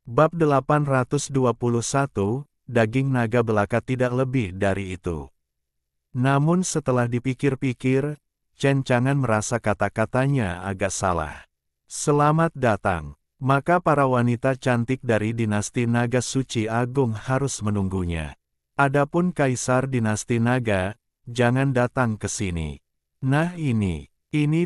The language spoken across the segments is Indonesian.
Bab 821, daging naga belaka tidak lebih dari itu. Namun setelah dipikir-pikir, Chen Chang'an merasa kata-katanya agak salah. Selamat datang. Maka para wanita cantik dari dinasti Naga Suci Agung harus menunggunya. Adapun Kaisar dinasti Naga, jangan datang ke sini. Nah ini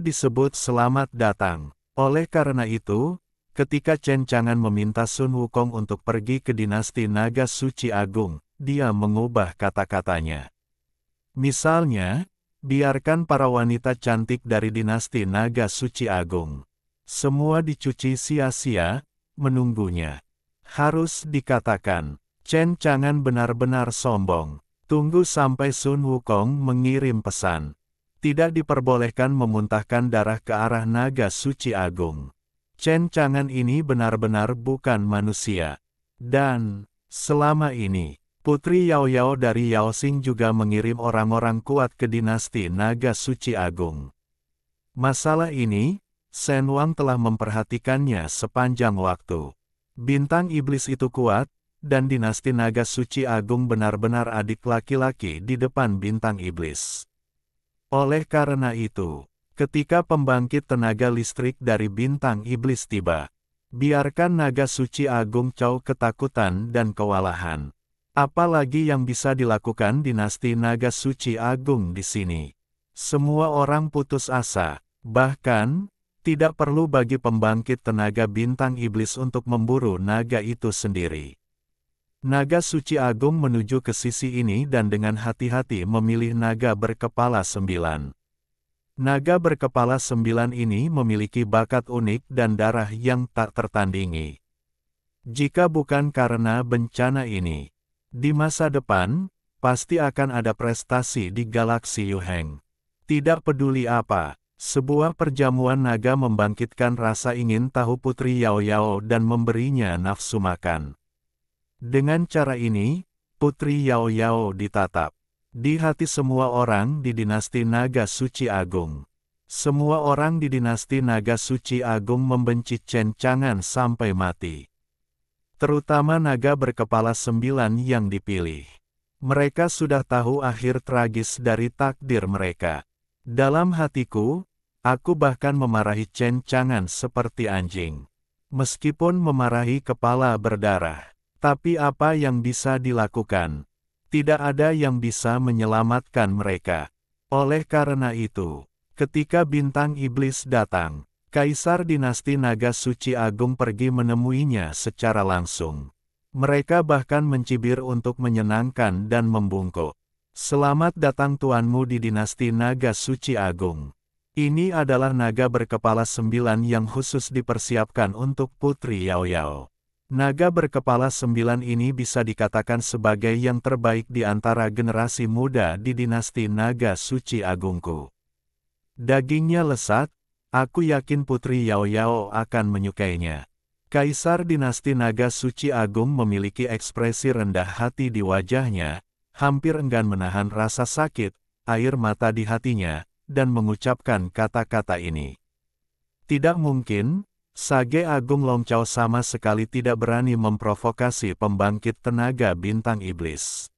disebut selamat datang. Oleh karena itu, ketika Chen Chang'an meminta Sun Wukong untuk pergi ke dinasti Naga Suci Agung, dia mengubah kata-katanya. Misalnya, biarkan para wanita cantik dari dinasti Naga Suci Agung. Semua dicuci sia-sia, menunggunya. Harus dikatakan, Chen Chang'an benar-benar sombong. Tunggu sampai Sun Wukong mengirim pesan. Tidak diperbolehkan memuntahkan darah ke arah Naga Suci Agung. Chen Chang'an ini benar-benar bukan manusia. Dan, selama ini, Putri Yao Yao dari Yao Xing juga mengirim orang-orang kuat ke dinasti Naga Suci Agung. Masalah ini, Shen Wang telah memperhatikannya sepanjang waktu. Bintang iblis itu kuat, dan dinasti Naga Suci Agung benar-benar adik laki-laki di depan bintang iblis. Oleh karena itu, ketika pembangkit tenaga listrik dari bintang iblis tiba, biarkan Naga Suci Agung Cao ketakutan dan kewalahan. Apalagi yang bisa dilakukan dinasti Naga Suci Agung di sini. Semua orang putus asa, bahkan, tidak perlu bagi pembangkit tenaga bintang iblis untuk memburu naga itu sendiri. Naga Suci Agung menuju ke sisi ini dan dengan hati-hati memilih naga berkepala 9. Naga berkepala 9 ini memiliki bakat unik dan darah yang tak tertandingi. Jika bukan karena bencana ini, di masa depan, pasti akan ada prestasi di galaksi Yuheng. Tidak peduli apa, sebuah perjamuan naga membangkitkan rasa ingin tahu Putri Yao Yao dan memberinya nafsu makan. Dengan cara ini, Putri Yao Yao ditatap di hati semua orang di dinasti Naga Suci Agung. Semua orang di dinasti Naga Suci Agung membenci Chen Chang'an sampai mati. Terutama naga berkepala 9 yang dipilih. Mereka sudah tahu akhir tragis dari takdir mereka. Dalam hatiku, aku bahkan memarahi Chen Chang'an seperti anjing. Meskipun memarahi kepala berdarah. Tapi apa yang bisa dilakukan? Tidak ada yang bisa menyelamatkan mereka. Oleh karena itu, ketika bintang iblis datang, Kaisar dinasti Naga Suci Agung pergi menemuinya secara langsung. Mereka bahkan mencibir untuk menyenangkan dan membungkuk. Selamat datang tuanmu di dinasti Naga Suci Agung. Ini adalah naga berkepala 9 yang khusus dipersiapkan untuk Putri Yao Yao. Naga berkepala 9 ini bisa dikatakan sebagai yang terbaik di antara generasi muda di dinasti Naga Suci Agungku. Dagingnya lesat, aku yakin Putri Yao Yao akan menyukainya. Kaisar dinasti Naga Suci Agung memiliki ekspresi rendah hati di wajahnya, hampir enggan menahan rasa sakit, air mata di hatinya, dan mengucapkan kata-kata ini. Tidak mungkin. Sage Agung Long Chao sama sekali tidak berani memprovokasi pembangkit tenaga bintang iblis.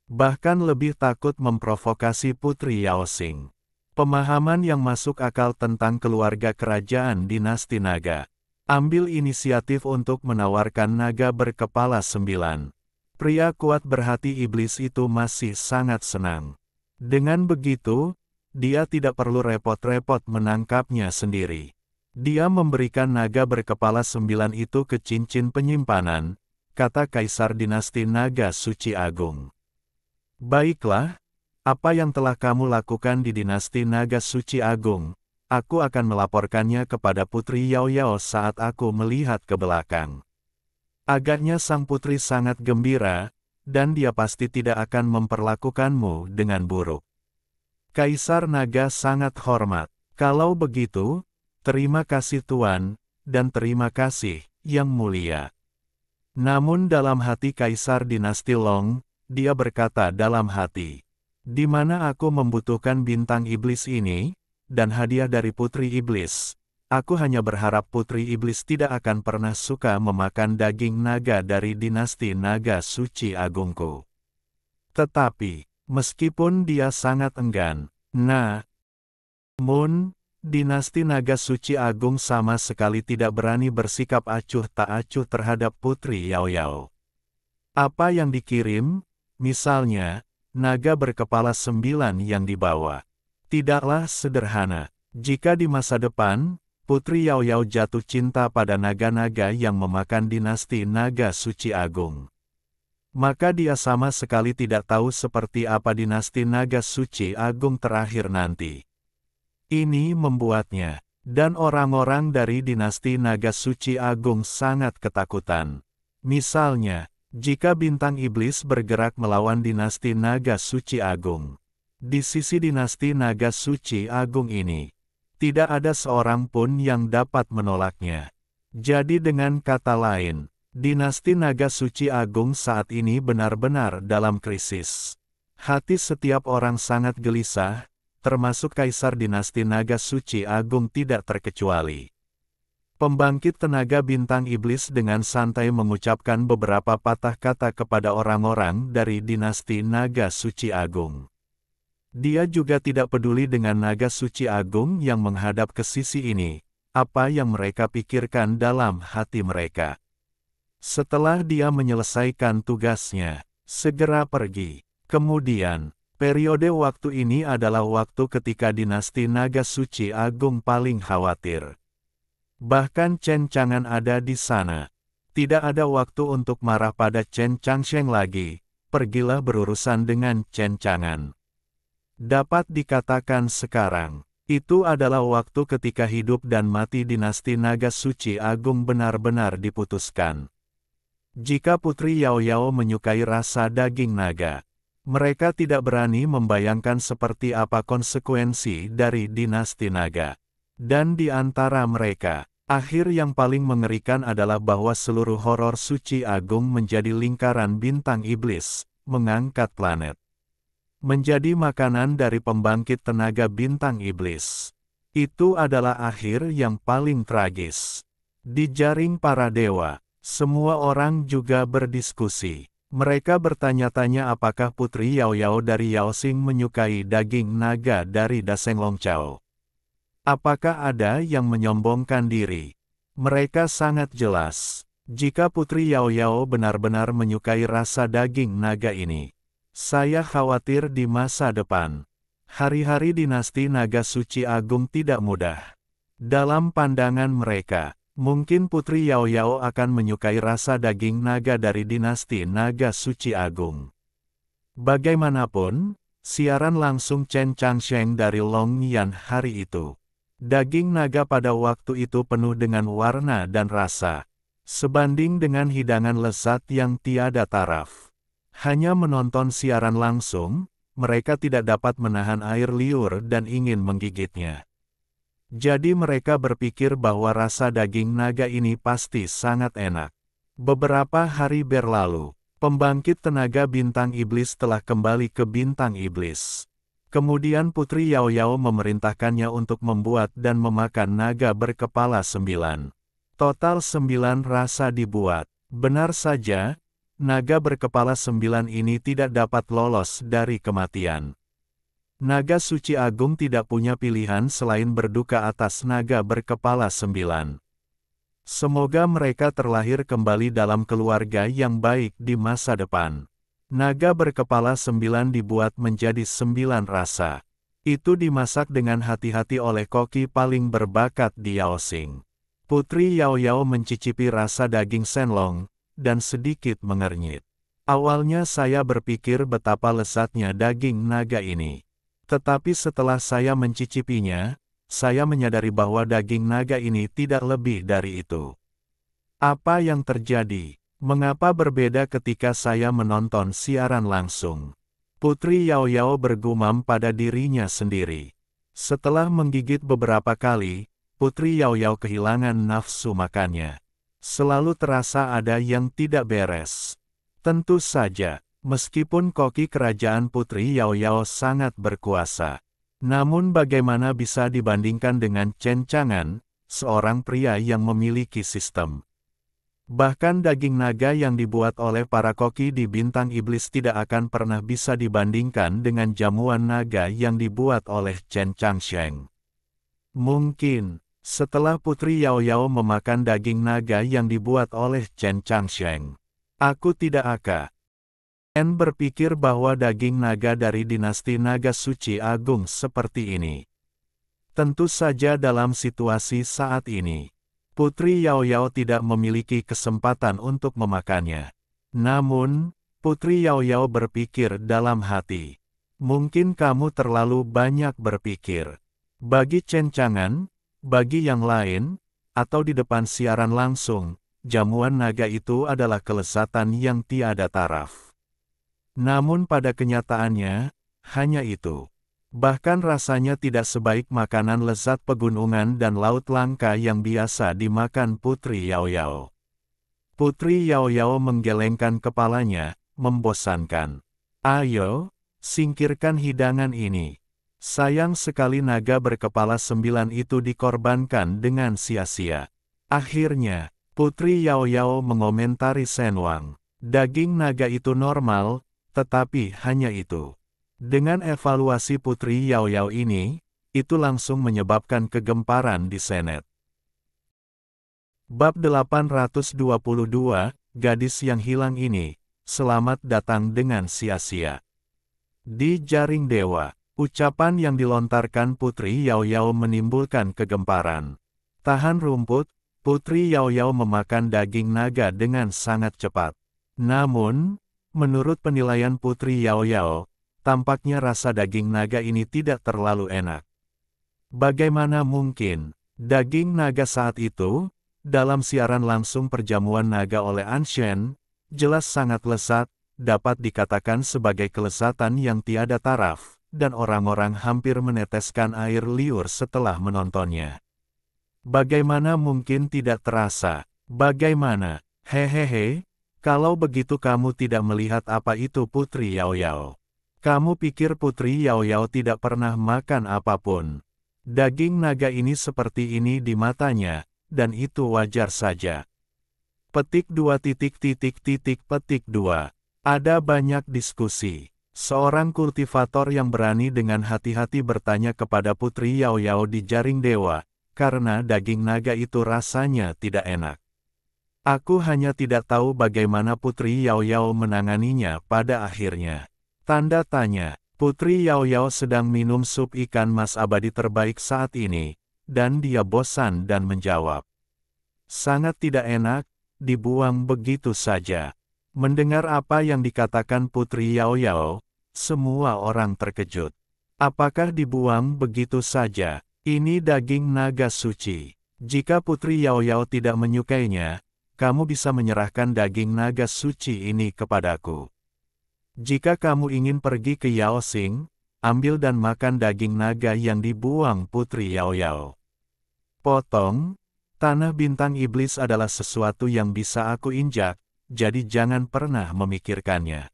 Bahkan lebih takut memprovokasi Putri Yao Xing. Pemahaman yang masuk akal tentang keluarga kerajaan dinasti naga. Ambil inisiatif untuk menawarkan naga berkepala 9. Pria kuat berhati iblis itu masih sangat senang. Dengan begitu, dia tidak perlu repot-repot menangkapnya sendiri. Dia memberikan naga berkepala 9 itu ke cincin penyimpanan, kata Kaisar dinasti Naga Suci Agung. Baiklah, apa yang telah kamu lakukan di dinasti Naga Suci Agung, aku akan melaporkannya kepada Putri Yao Yao saat aku melihat ke belakang. Agaknya sang putri sangat gembira, dan dia pasti tidak akan memperlakukanmu dengan buruk. Kaisar Naga sangat hormat. Kalau begitu, terima kasih Tuan, dan terima kasih, Yang Mulia. Namun dalam hati Kaisar dinasti Long, dia berkata dalam hati, di mana aku membutuhkan bintang iblis ini, dan hadiah dari Putri Iblis, Aku hanya berharap Putri Iblis tidak akan pernah suka memakan daging naga dari dinasti naga suci agungku. Tetapi, meskipun dia sangat enggan, namun, dinasti naga suci agung sama sekali tidak berani bersikap acuh tak acuh terhadap Putri Yao Yao. Apa yang dikirim, misalnya, naga berkepala 9 yang dibawa, tidaklah sederhana. Jika di masa depan, Putri Yao Yao jatuh cinta pada naga-naga yang memakan dinasti naga suci agung, maka dia sama sekali tidak tahu seperti apa dinasti naga suci agung terakhir nanti. Ini membuatnya, dan orang-orang dari dinasti naga suci agung sangat ketakutan. Misalnya, jika bintang iblis bergerak melawan dinasti naga suci agung, di sisi dinasti naga suci agung ini, tidak ada seorang pun yang dapat menolaknya. Jadi dengan kata lain, dinasti naga suci agung saat ini benar-benar dalam krisis. Hati setiap orang sangat gelisah, termasuk kaisar dinasti naga suci agung tidak terkecuali. Pembangkit tenaga bintang iblis dengan santai mengucapkan beberapa patah kata kepada orang-orang dari dinasti naga suci agung. Dia juga tidak peduli dengan naga suci agung yang menghadap ke sisi ini, apa yang mereka pikirkan dalam hati mereka. Setelah dia menyelesaikan tugasnya, segera pergi. Kemudian, periode waktu ini adalah waktu ketika dinasti naga suci agung paling khawatir. Bahkan Chen Chang'an ada di sana. Tidak ada waktu untuk marah pada Chen Changsheng lagi, pergilah berurusan dengan Chen Chang'an. Dapat dikatakan sekarang, itu adalah waktu ketika hidup dan mati dinasti naga suci agung benar-benar diputuskan. Jika Putri Yao Yao menyukai rasa daging naga, mereka tidak berani membayangkan seperti apa konsekuensi dari dinasti naga. Dan di antara mereka, akhir yang paling mengerikan adalah bahwa seluruh horor suci agung menjadi lingkaran bintang iblis, mengangkat planet. Menjadi makanan dari pembangkit tenaga bintang iblis. Itu adalah akhir yang paling tragis. Di jaring para dewa, semua orang juga berdiskusi. Mereka bertanya-tanya apakah Putri Yao Yao dari Yao Xing menyukai daging naga dari Daseng Longchao. Apakah ada yang menyombongkan diri? Mereka sangat jelas. Jika Putri Yao Yao benar-benar menyukai rasa daging naga ini, saya khawatir di masa depan, hari-hari dinasti naga suci agung tidak mudah. Dalam pandangan mereka, mungkin Putri Yao Yao akan menyukai rasa daging naga dari dinasti naga suci agung. Bagaimanapun, siaran langsung Chen Changsheng dari Long Yan hari itu. Daging naga pada waktu itu penuh dengan warna dan rasa, sebanding dengan hidangan lezat yang tiada taraf. Hanya menonton siaran langsung, mereka tidak dapat menahan air liur dan ingin menggigitnya. Jadi mereka berpikir bahwa rasa daging naga ini pasti sangat enak. Beberapa hari berlalu, pembangkit tenaga bintang iblis telah kembali ke bintang iblis. Kemudian Putri Yao Yao memerintahkannya untuk membuat dan memakan naga berkepala 9. Total 9 rasa dibuat. Benar saja, naga berkepala 9 ini tidak dapat lolos dari kematian. Naga suci agung tidak punya pilihan selain berduka atas naga berkepala 9. Semoga mereka terlahir kembali dalam keluarga yang baik di masa depan. Naga berkepala 9 dibuat menjadi 9 rasa. Itu dimasak dengan hati-hati oleh koki paling berbakat di Yao Xing. Putri Yao Yao mencicipi rasa daging senlong, dan sedikit mengernyit. Awalnya saya berpikir betapa lezatnya daging naga ini. Tetapi setelah saya mencicipinya, saya menyadari bahwa daging naga ini tidak lebih dari itu. Apa yang terjadi? Mengapa berbeda ketika saya menonton siaran langsung? Putri Yao Yao bergumam pada dirinya sendiri. Setelah menggigit beberapa kali, Putri Yao Yao kehilangan nafsu makannya. Selalu terasa ada yang tidak beres. Tentu saja, meskipun koki kerajaan Putri Yao Yao sangat berkuasa. Namun bagaimana bisa dibandingkan dengan Chen Chang'an, seorang pria yang memiliki sistem. Bahkan daging naga yang dibuat oleh para koki di Bintang Iblis tidak akan pernah bisa dibandingkan dengan jamuan naga yang dibuat oleh Chen Changsheng. Mungkin, setelah Putri Yao Yao memakan daging naga yang dibuat oleh Chen Changsheng, aku tidak akan berpikir bahwa daging naga dari dinasti naga suci agung seperti ini. Tentu saja dalam situasi saat ini, Putri Yao Yao tidak memiliki kesempatan untuk memakannya. Namun, Putri Yao Yao berpikir dalam hati, mungkin kamu terlalu banyak berpikir. Bagi Chen Chang'an, bagi yang lain, atau di depan siaran langsung, jamuan naga itu adalah kelezatan yang tiada taraf. Namun pada kenyataannya, hanya itu. Bahkan rasanya tidak sebaik makanan lezat pegunungan dan laut langka yang biasa dimakan Putri Yao Yao. Putri Yao Yao menggelengkan kepalanya, membosankan. Ayo, singkirkan hidangan ini. Sayang sekali naga berkepala 9 itu dikorbankan dengan sia-sia. Akhirnya, Putri Yao Yao mengomentari Shen Wang. Daging naga itu normal, tetapi hanya itu. Dengan evaluasi Putri Yao Yao ini, itu langsung menyebabkan kegemparan di Senet. Bab 822, Gadis yang hilang ini, selamat datang dengan sia-sia. Di jaring dewa, ucapan yang dilontarkan Putri Yao Yao menimbulkan kegemparan. Tahan rumput, Putri Yao Yao memakan daging naga dengan sangat cepat. Namun, menurut penilaian Putri Yao Yao, tampaknya rasa daging naga ini tidak terlalu enak. Bagaimana mungkin, daging naga saat itu, dalam siaran langsung perjamuan naga oleh Anshen, jelas sangat lezat, dapat dikatakan sebagai kelezatan yang tiada taraf, dan orang-orang hampir meneteskan air liur setelah menontonnya. Bagaimana mungkin tidak terasa? Bagaimana? Hehehe, kalau begitu kamu tidak melihat apa itu Putri Yao Yao. Kamu pikir Putri Yao Yao tidak pernah makan apapun? Daging naga ini seperti ini di matanya, dan itu wajar saja. Petik 2. Ada banyak diskusi. Seorang kultivator yang berani dengan hati-hati bertanya kepada Putri Yao Yao di jaring dewa, karena daging naga itu rasanya tidak enak. Aku hanya tidak tahu bagaimana Putri Yao Yao menanganinya pada akhirnya. Tanda tanya, Putri Yao Yao sedang minum sup ikan mas abadi terbaik saat ini, dan dia bosan dan menjawab. Sangat tidak enak, dibuang begitu saja. Mendengar apa yang dikatakan Putri Yao Yao, semua orang terkejut. Apakah dibuang begitu saja? Ini daging naga suci. Jika Putri Yao Yao tidak menyukainya, kamu bisa menyerahkan daging naga suci ini kepadaku. Jika kamu ingin pergi ke Yaoxing, ambil dan makan daging naga yang dibuang Putri Yao Yao. Potong, tanah bintang iblis adalah sesuatu yang bisa aku injak, jadi jangan pernah memikirkannya.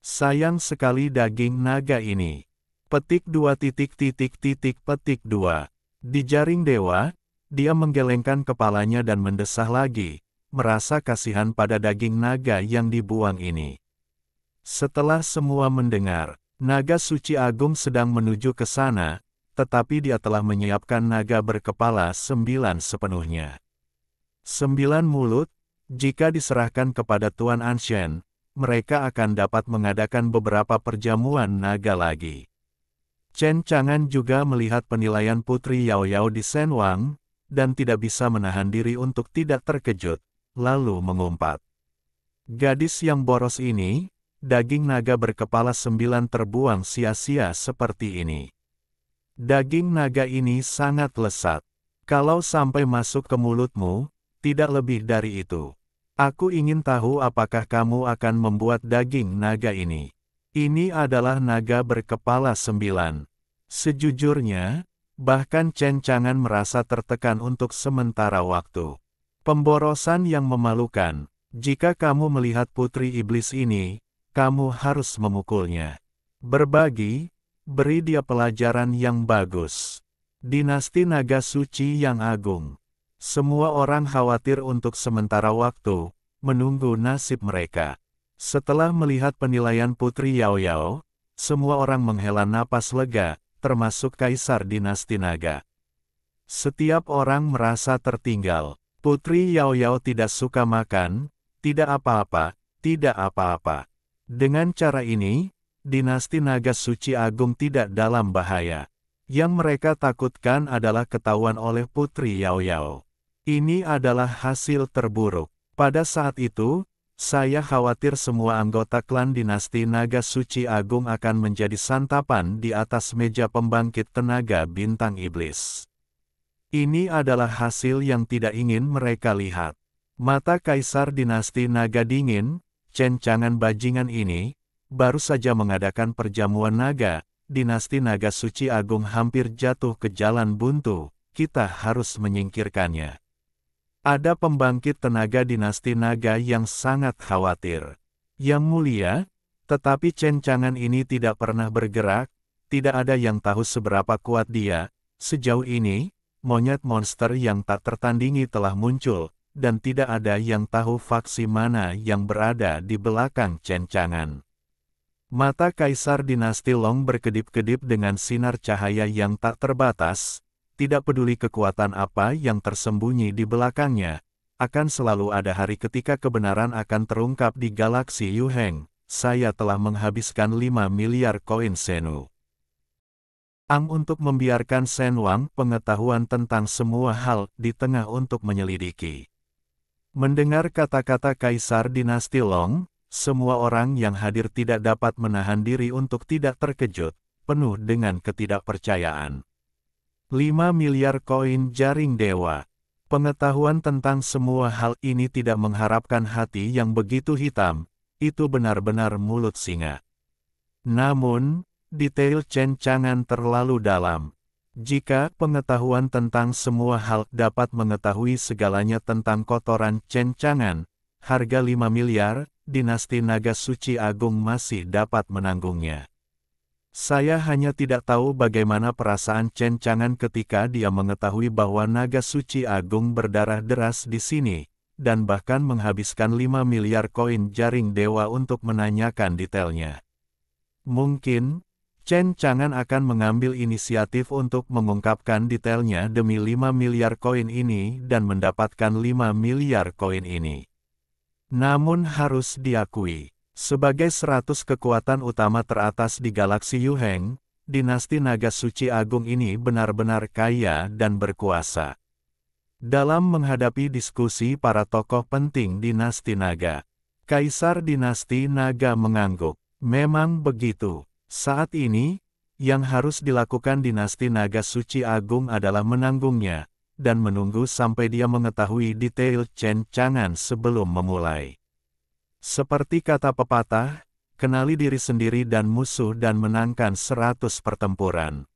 Sayang sekali daging naga ini. Petik 2. Di jaring dewa, dia menggelengkan kepalanya dan mendesah lagi, merasa kasihan pada daging naga yang dibuang ini. Setelah semua mendengar, naga suci agung sedang menuju ke sana, tetapi dia telah menyiapkan naga berkepala 9 sepenuhnya. 9 mulut, jika diserahkan kepada Tuan Anshen, mereka akan dapat mengadakan beberapa perjamuan naga lagi. Chen Chang'an juga melihat penilaian Putri Yao Yao di Shen Wang, dan tidak bisa menahan diri untuk tidak terkejut, lalu mengumpat. Gadis yang boros ini, daging naga berkepala 9 terbuang sia-sia seperti ini. Daging naga ini sangat lezat. Kalau sampai masuk ke mulutmu, tidak lebih dari itu. Aku ingin tahu apakah kamu akan membuat daging naga ini. Ini adalah naga berkepala 9. Sejujurnya, bahkan Chen Chang'an merasa tertekan untuk sementara waktu. Pemborosan yang memalukan. Jika kamu melihat Putri Iblis ini, kamu harus memukulnya. Berbagi, beri dia pelajaran yang bagus. Dinasti Naga Suci yang Agung. Semua orang khawatir untuk sementara waktu, menunggu nasib mereka. Setelah melihat penilaian Putri Yao Yao, semua orang menghela napas lega, termasuk Kaisar Dinasti Naga. Setiap orang merasa tertinggal. Putri Yao Yao tidak suka makan, tidak apa-apa, tidak apa-apa. Dengan cara ini, Dinasti Naga Suci Agung tidak dalam bahaya. Yang mereka takutkan adalah ketahuan oleh Putri Yao Yao. Ini adalah hasil terburuk. Pada saat itu, saya khawatir semua anggota klan Dinasti Naga Suci Agung akan menjadi santapan di atas meja pembangkit tenaga bintang iblis. Ini adalah hasil yang tidak ingin mereka lihat. Mata Kaisar Dinasti Naga dingin, cencangan bajingan ini, baru saja mengadakan perjamuan naga. Dinasti Naga Suci Agung hampir jatuh ke jalan buntu, kita harus menyingkirkannya. Ada pembangkit tenaga Dinasti Naga yang sangat khawatir. Yang mulia, tetapi cencangan ini tidak pernah bergerak, tidak ada yang tahu seberapa kuat dia. Sejauh ini, monyet monster yang tak tertandingi telah muncul, dan tidak ada yang tahu faksi mana yang berada di belakang cencangan. Mata Kaisar Dinasti Long berkedip-kedip dengan sinar cahaya yang tak terbatas, tidak peduli kekuatan apa yang tersembunyi di belakangnya, akan selalu ada hari ketika kebenaran akan terungkap di galaksi Yuheng. Saya telah menghabiskan 5 miliar koin Senu Ang untuk membiarkan Shen Wang pengetahuan tentang semua hal di tengah untuk menyelidiki. Mendengar kata-kata Kaisar Dinasti Long, semua orang yang hadir tidak dapat menahan diri untuk tidak terkejut, penuh dengan ketidakpercayaan. 5 miliar koin jaring dewa. Pengetahuan tentang semua hal ini tidak mengharapkan hati yang begitu hitam, itu benar-benar mulut singa. Namun, detail cencangan terlalu dalam. Jika pengetahuan tentang semua hal dapat mengetahui segalanya tentang kotoran cencangan, harga 5 miliar, Dinasti Naga Suci Agung masih dapat menanggungnya. Saya hanya tidak tahu bagaimana perasaan cencangan ketika dia mengetahui bahwa Naga Suci Agung berdarah deras di sini, dan bahkan menghabiskan 5 miliar koin jaring dewa untuk menanyakan detailnya. Mungkin, cencangan akan mengambil inisiatif untuk mengungkapkan detailnya demi 5 miliar koin ini dan mendapatkan 5 miliar koin ini. Namun harus diakui, sebagai 100 kekuatan utama teratas di galaksi Yuheng, Dinasti Naga Suci Agung ini benar-benar kaya dan berkuasa. Dalam menghadapi diskusi para tokoh penting Dinasti Naga, Kaisar Dinasti Naga mengangguk. Memang begitu. Saat ini, yang harus dilakukan Dinasti Naga Suci Agung adalah menanggungnya, dan menunggu sampai dia mengetahui detail cencangan sebelum memulai. Seperti kata pepatah, kenali diri sendiri dan musuh dan menangkan 100 pertempuran.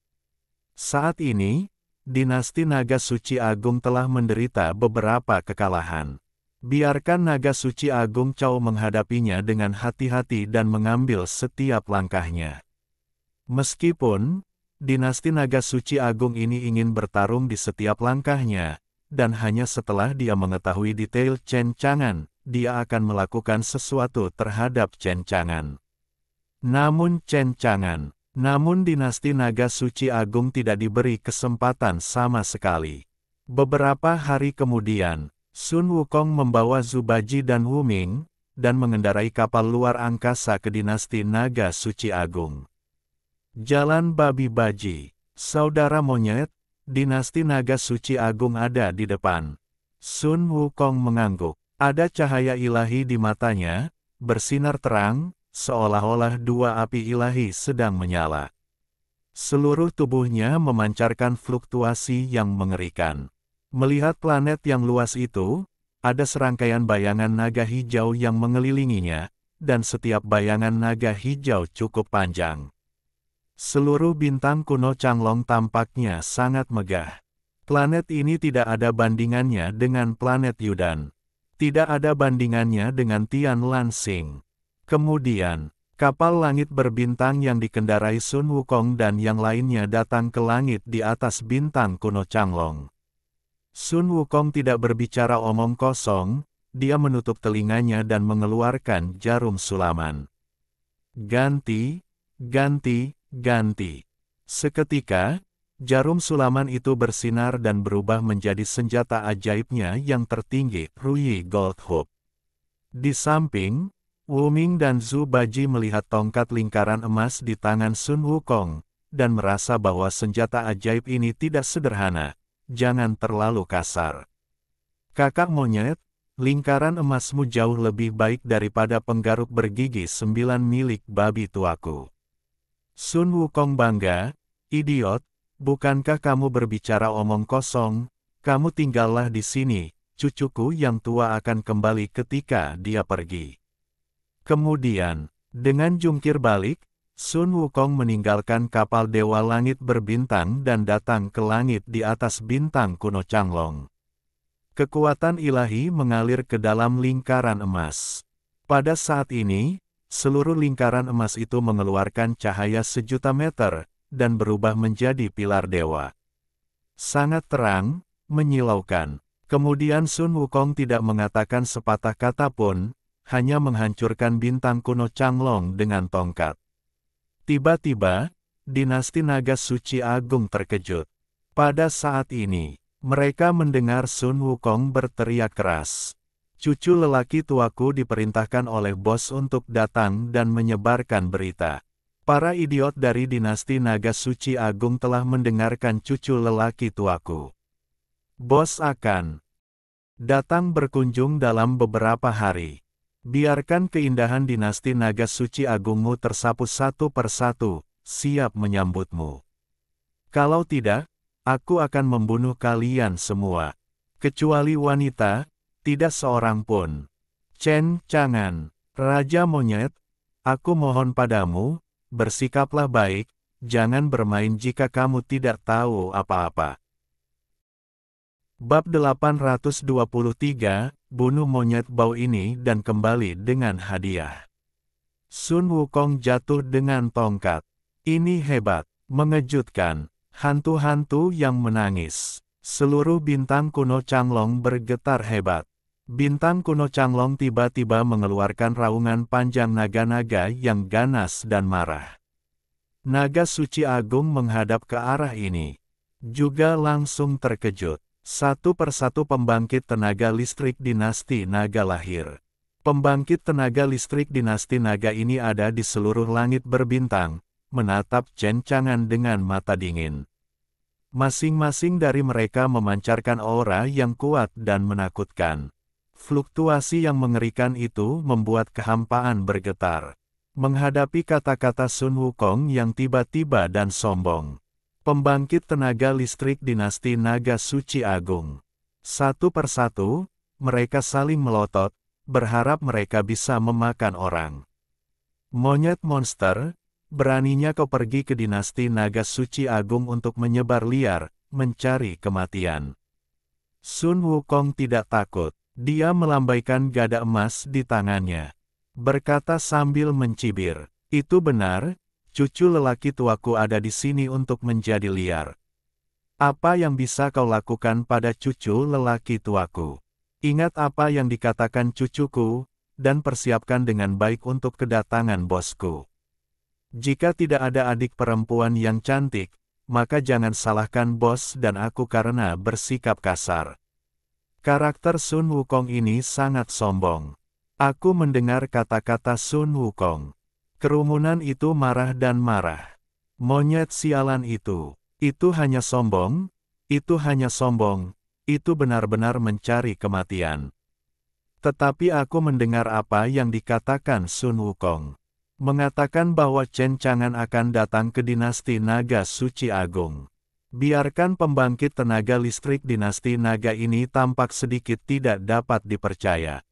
Saat ini, Dinasti Naga Suci Agung telah menderita beberapa kekalahan. Biarkan Naga Suci Agung Cao menghadapinya dengan hati-hati dan mengambil setiap langkahnya. Meskipun Dinasti Naga Suci Agung ini ingin bertarung di setiap langkahnya, dan hanya setelah dia mengetahui detail cencangan, dia akan melakukan sesuatu terhadap cencangan. Namun Dinasti Naga Suci Agung tidak diberi kesempatan sama sekali. Beberapa hari kemudian, Sun Wukong membawa Zubaji dan Wu Ming, dan mengendarai kapal luar angkasa ke Dinasti Naga Suci Agung. Jalan Babi Baji, saudara monyet, Dinasti Naga Suci Agung ada di depan. Sun Wukong mengangguk. Ada cahaya ilahi di matanya, bersinar terang, seolah-olah dua api ilahi sedang menyala. Seluruh tubuhnya memancarkan fluktuasi yang mengerikan. Melihat planet yang luas itu, ada serangkaian bayangan naga hijau yang mengelilinginya, dan setiap bayangan naga hijau cukup panjang. Seluruh bintang kuno Changlong tampaknya sangat megah. Planet ini tidak ada bandingannya dengan planet Yudan. Tidak ada bandingannya dengan Tian Lansing. Kemudian, Kapal langit berbintang yang dikendarai Sun Wukong dan yang lainnya datang ke langit di atas bintang kuno Changlong. Sun Wukong tidak berbicara omong kosong, dia menutup telinganya dan mengeluarkan jarum sulaman. Ganti, ganti, ganti. Seketika, jarum sulaman itu bersinar dan berubah menjadi senjata ajaibnya yang tertinggi, Ruyi Gold Hoop. Di samping, Wu Ming dan Zhu Baji melihat tongkat lingkaran emas di tangan Sun Wukong, dan merasa bahwa senjata ajaib ini tidak sederhana, jangan terlalu kasar. Kakak monyet, lingkaran emasmu jauh lebih baik daripada penggaruk bergigi 9 milik babi tuaku. Sun Wukong bangga, idiot, bukankah kamu berbicara omong kosong, kamu tinggallah di sini, cucuku yang tua akan kembali ketika dia pergi. Kemudian, dengan jungkir balik, Sun Wukong meninggalkan kapal Dewa Langit berbintang dan datang ke langit di atas bintang kuno Changlong. Kekuatan ilahi mengalir ke dalam lingkaran emas. Pada saat ini, seluruh lingkaran emas itu mengeluarkan cahaya 1.000.000 meter, dan berubah menjadi pilar dewa. Sangat terang, menyilaukan. Kemudian Sun Wukong tidak mengatakan sepatah kata pun, hanya menghancurkan bintang kuno Changlong dengan tongkat. Tiba-tiba, dinasti naga suci agung terkejut. Pada saat ini, mereka mendengar Sun Wukong berteriak keras. Cucu lelaki tuaku diperintahkan oleh bos untuk datang dan menyebarkan berita. Para idiot dari dinasti naga suci agung telah mendengarkan cucu lelaki tuaku. Bos akan datang berkunjung dalam beberapa hari. Biarkan keindahan dinasti naga suci agungmu tersapu satu persatu, siap menyambutmu. Kalau tidak, aku akan membunuh kalian semua. Kecuali wanita, tidak seorang pun. Chen Chang'an, Raja Monyet, aku mohon padamu, bersikaplah baik, jangan bermain jika kamu tidak tahu apa-apa. Bab 823, bunuh monyet bau ini dan kembali dengan hadiah. Sun Wukong jatuh dengan tongkat. Ini hebat, mengejutkan, hantu-hantu yang menangis. Seluruh bintang kuno Changlong bergetar hebat. Bintang kuno Changlong tiba-tiba mengeluarkan raungan panjang naga-naga yang ganas dan marah. Naga suci agung menghadap ke arah ini. Juga langsung terkejut. Satu persatu pembangkit tenaga listrik dinasti naga lahir. Pembangkit tenaga listrik dinasti naga ini ada di seluruh langit berbintang, menatap Chen Chang'an dengan mata dingin. Masing-masing dari mereka memancarkan aura yang kuat dan menakutkan. Fluktuasi yang mengerikan itu membuat kehampaan bergetar. Menghadapi kata-kata Sun Wukong yang tiba-tiba dan sombong. Pembangkit tenaga listrik dinasti naga suci agung. Satu persatu, mereka saling melotot, berharap mereka bisa memakan orang. Monyet monster, beraninya kau pergi ke dinasti naga suci agung untuk menyebar liar, mencari kematian. Sun Wukong tidak takut, dia melambaikan gada emas di tangannya. Berkata sambil mencibir, itu benar, cucu lelaki tuaku ada di sini untuk menjadi liar. Apa yang bisa kau lakukan pada cucu lelaki tuaku? Ingat apa yang dikatakan cucuku, dan persiapkan dengan baik untuk kedatangan bosku. Jika tidak ada adik perempuan yang cantik, maka jangan salahkan bos dan aku karena bersikap kasar. Karakter Sun Wukong ini sangat sombong. Aku mendengar kata-kata Sun Wukong. Kerumunan itu marah dan marah. Monyet sialan itu hanya sombong, itu benar-benar mencari kematian. Tetapi aku mendengar apa yang dikatakan Sun Wukong. Mengatakan bahwa Chen Chang'an akan datang ke dinasti naga suci agung. Biarkan pembangkit tenaga listrik dinasti naga ini tampak sedikit tidak dapat dipercaya.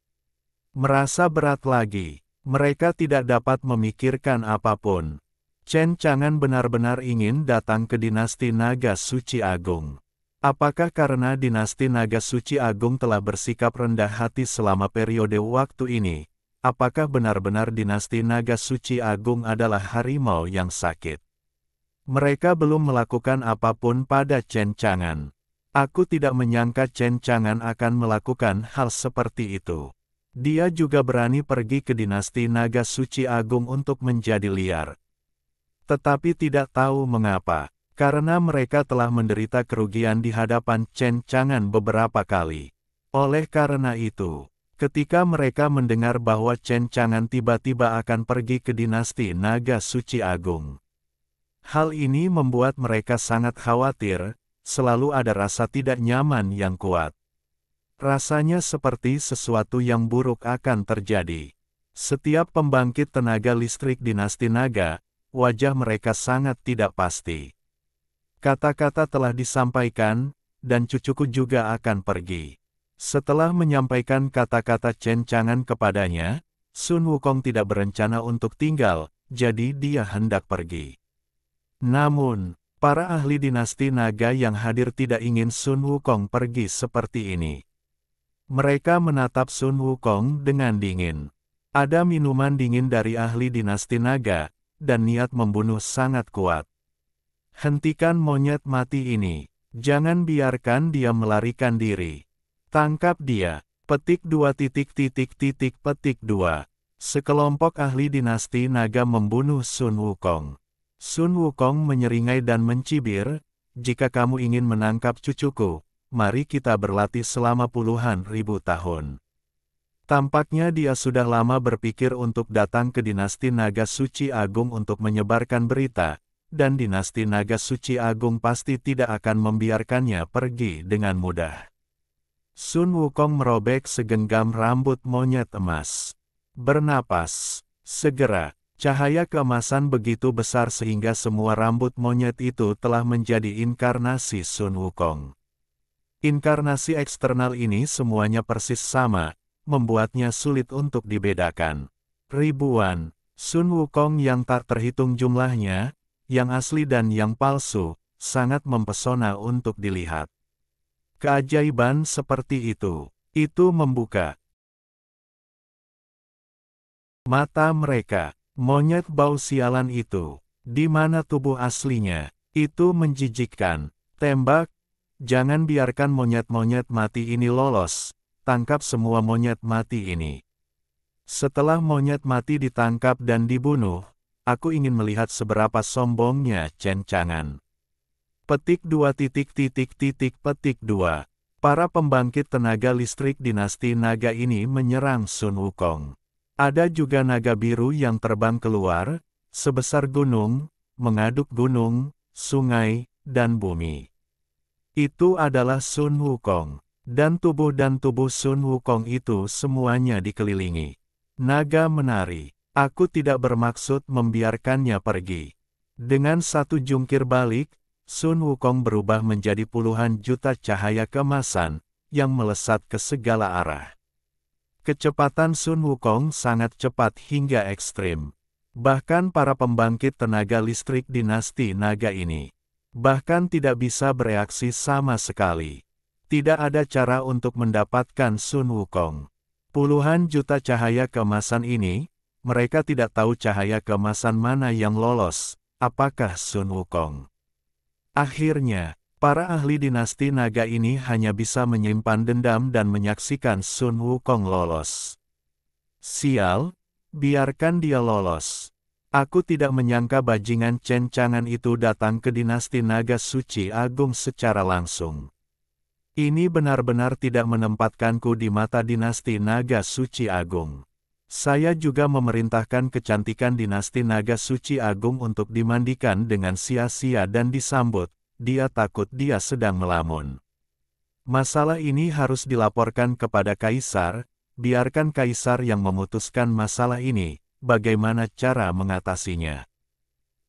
Merasa berat lagi. Mereka tidak dapat memikirkan apapun. Chen Chang'an benar-benar ingin datang ke dinasti naga suci agung. Apakah karena dinasti naga suci agung telah bersikap rendah hati selama periode waktu ini, apakah benar-benar dinasti Naga Suci Agung adalah harimau yang sakit? Mereka belum melakukan apapun pada Chen Chang'an. Aku tidak menyangka Chen Chang'an akan melakukan hal seperti itu. Dia juga berani pergi ke dinasti Naga Suci Agung untuk menjadi liar. Tetapi tidak tahu mengapa, karena mereka telah menderita kerugian di hadapan Chen Chang'an beberapa kali. Oleh karena itu, ketika mereka mendengar bahwa Chen Chang'an tiba-tiba akan pergi ke dinasti Naga Suci Agung, hal ini membuat mereka sangat khawatir, selalu ada rasa tidak nyaman yang kuat. Rasanya seperti sesuatu yang buruk akan terjadi. Setiap pembangkit tenaga listrik dinasti Naga, wajah mereka sangat tidak pasti. Kata-kata telah disampaikan, dan cucuku juga akan pergi. Setelah menyampaikan kata-kata Chen Chang'an kepadanya, Sun Wukong tidak berencana untuk tinggal, jadi dia hendak pergi. Namun, para ahli dinasti Naga yang hadir tidak ingin Sun Wukong pergi seperti ini. Mereka menatap Sun Wukong dengan dingin. Ada minuman dingin dari ahli dinasti Naga, dan niat membunuh sangat kuat. Hentikan monyet mati ini. Jangan biarkan dia melarikan diri. Tangkap dia. Petik 2. Petik 2. Sekelompok ahli dinasti Naga membunuh Sun Wukong. Sun Wukong menyeringai dan mencibir, "Jika kamu ingin menangkap cucuku, mari kita berlatih selama puluhan ribu tahun." Tampaknya dia sudah lama berpikir untuk datang ke dinasti Naga Suci Agung untuk menyebarkan berita, dan dinasti Naga Suci Agung pasti tidak akan membiarkannya pergi dengan mudah. Sun Wukong merobek segenggam rambut monyet emas. Bernapas. Segera, cahaya keemasan begitu besar sehingga semua rambut monyet itu telah menjadi inkarnasi Sun Wukong. Inkarnasi eksternal ini semuanya persis sama, membuatnya sulit untuk dibedakan. Ribuan, Sun Wukong yang tak terhitung jumlahnya, yang asli dan yang palsu, sangat mempesona untuk dilihat. Keajaiban seperti itu membuka mata mereka. Monyet bau sialan itu, di mana tubuh aslinya? Itu menjijikkan. Tembak, jangan biarkan monyet-monyet mati ini lolos, tangkap semua monyet mati ini. Setelah monyet mati ditangkap dan dibunuh, aku ingin melihat seberapa sombongnya Chen Chang'an. Petik 2. Petik 2. Para pembangkit tenaga listrik dinasti Naga ini menyerang Sun Wukong. Ada juga naga biru yang terbang keluar, sebesar gunung, mengaduk gunung, sungai, dan bumi. Itu adalah Sun Wukong. Dan tubuh Sun Wukong itu semuanya dikelilingi naga menari. Aku tidak bermaksud membiarkannya pergi. Dengan satu jungkir balik, Sun Wukong berubah menjadi puluhan juta cahaya keemasan, yang melesat ke segala arah. Kecepatan Sun Wukong sangat cepat hingga ekstrim. Bahkan para pembangkit tenaga listrik dinasti Naga ini, bahkan tidak bisa bereaksi sama sekali. Tidak ada cara untuk mendapatkan Sun Wukong. Puluhan juta cahaya keemasan ini, mereka tidak tahu cahaya keemasan mana yang lolos, apakah Sun Wukong. Akhirnya, para ahli dinasti Naga ini hanya bisa menyimpan dendam dan menyaksikan Sun Wukong lolos. Sial, biarkan dia lolos. Aku tidak menyangka bajingan Chen Chang'an itu datang ke dinasti Naga Suci Agung secara langsung. Ini benar-benar tidak menempatkanku di mata dinasti Naga Suci Agung. Saya juga memerintahkan kecantikan dinasti Naga Suci Agung untuk dimandikan dengan sia-sia dan disambut. Dia takut dia sedang melamun. Masalah ini harus dilaporkan kepada Kaisar, biarkan Kaisar yang memutuskan masalah ini, bagaimana cara mengatasinya.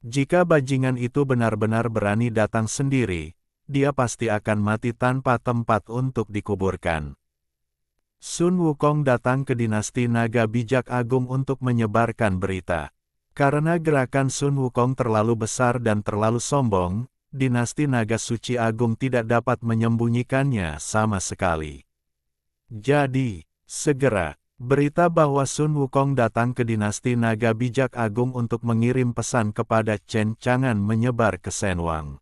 Jika bajingan itu benar-benar berani datang sendiri, dia pasti akan mati tanpa tempat untuk dikuburkan. Sun Wukong datang ke dinasti Naga Bijak Agung untuk menyebarkan berita. Karena gerakan Sun Wukong terlalu besar dan terlalu sombong, dinasti Naga Suci Agung tidak dapat menyembunyikannya sama sekali. Jadi, segera, Berita bahwa Sun Wukong datang ke dinasti Naga Bijak Agung untuk mengirim pesan kepada Chen Chang'an menyebar ke Shenwang.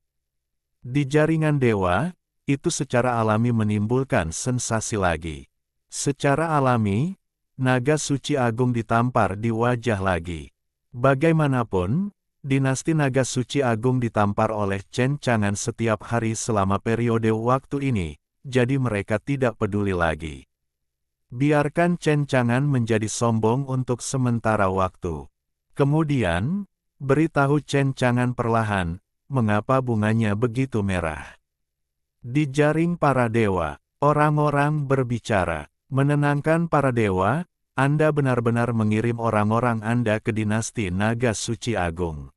Di jaringan dewa, itu secara alami menimbulkan sensasi lagi. Secara alami, naga suci agung ditampar di wajah lagi. Bagaimanapun, dinasti naga suci agung ditampar oleh Chen Chang'an setiap hari selama periode waktu ini, jadi mereka tidak peduli lagi. Biarkan Chen Chang'an menjadi sombong untuk sementara waktu. Kemudian, beritahu Chen Chang'an perlahan, mengapa bunganya begitu merah. Di jaring para dewa, orang-orang berbicara, menenangkan para dewa, Anda benar-benar mengirim orang-orang Anda ke dinasti Naga Suci Agung.